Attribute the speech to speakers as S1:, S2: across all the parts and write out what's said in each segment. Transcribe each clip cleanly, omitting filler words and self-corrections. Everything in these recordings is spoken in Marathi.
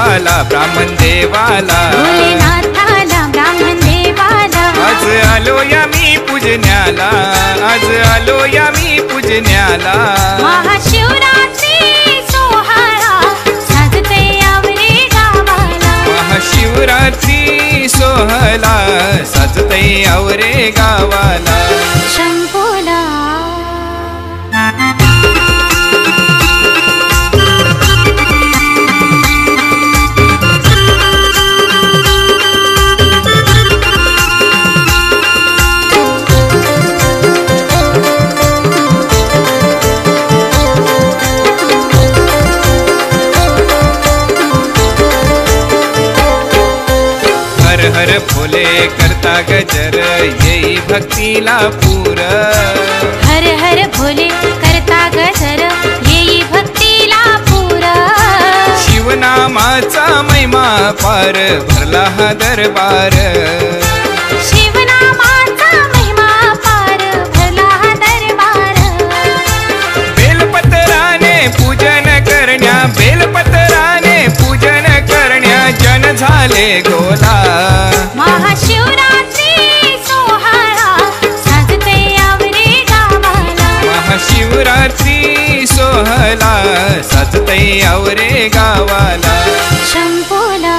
S1: भोलेनाथाला ब्राह्मण देवाला,
S2: भोलेनाथाला ब्राह्मण देवाला,
S1: आज आलो या मी पूजन्याला, आज आलो या मी पूजन्याला.
S2: महाशिवरात्री सोहळा साजते यावरे गावाला,
S1: महाशिवरात्री सोहळा साजते यावरे गावाला.
S2: शंभूला
S1: हर भोले करता गजर येई भक्तीला पूर,
S2: हर हर भोले करता गजर येई भक्तीला पूर.
S1: शिवनामाचा महिमा पार भरला हा दरबार,
S2: शिवनामाचा महिमा पार भरला हा दरबार.
S1: बेलपत्राने पूजन करण्या, बेलपत्राने पूजन करण्या जन झाले गोला.
S2: महाशिवरात्री सोहळा साजते यावरे गावाला,
S1: महाशिवरात्री सोहळा साजते यावरे गावाला.
S2: शंभूला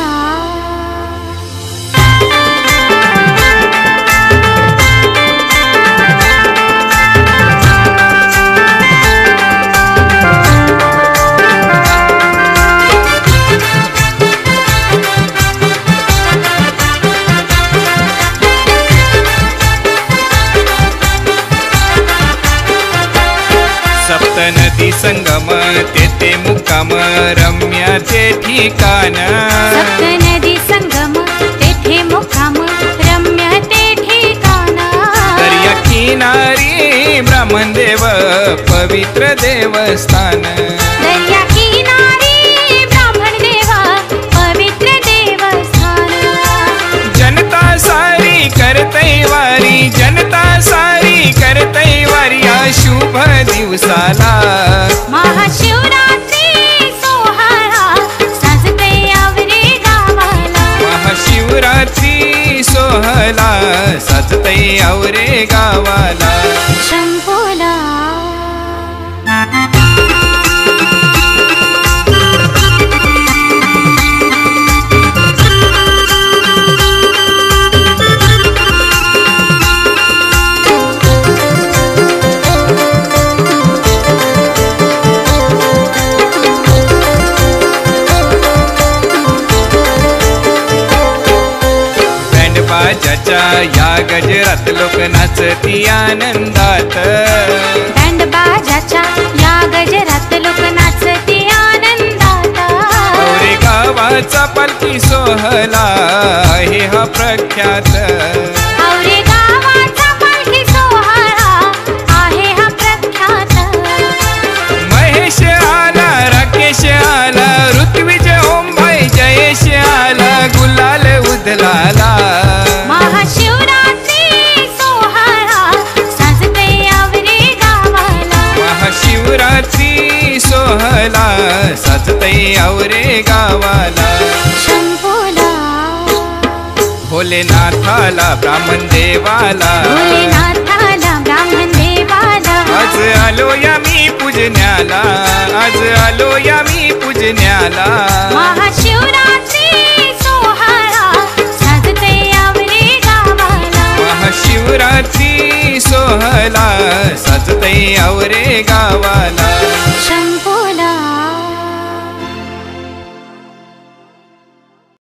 S1: सप्तनदी संगम तेथे मुक्काम रम्य ते ठिकाण,
S2: सप्तनदी संगम तेथे मुक्काम रम्य ते ठिकाण.
S1: दर्या किनारी ब्राह्मण देव पवित्र देवस्थान,
S2: दर्या किनारी ब्राह्मण देवा पवित्र देवस्थान.
S1: जनता सारी करतै वारी, जनता सारी करतै वारी या शुभ दिवसाला.
S2: महाशिवरात्री सोहळा साजते यावरे गावाला,
S1: महाशिवरात्री सोहळा साजते यावरे गावाला.
S2: शंभूला
S1: बाजाच्या या गजरात लोक नाचती आनंदात,
S2: बँड बाजाच्या या गजरात लोक नाचती आनंदात.
S1: औरे गावाचा पालखी सोहळा आहे हा प्रख्यात,
S2: औरे गावाचा पालखी सोहळा आहे हा प्रख्यात.
S1: महेश आला, राकेश आला, ऋत्विज ओमभाई जयेश आला, गुलाल उधलाला.
S2: महाशिवरात्री सोहळा साजते यावरे गावाला,
S1: महाशिवरात्री सोहळा साजते यावरे गावाला.
S2: शंभूला
S1: भोलेनाथाला ब्राह्मण देवाला,
S2: भोलेनाथाला ब्राह्मण देवाला,
S1: आज आलो या मी पूजन्याला, आज आलो या मी पूजन्याला.
S2: महाशिवरात्री सोहळा साजते यावरे गावाला,
S1: महाशिवरात्री सोहळा साजते यावरे गावाला.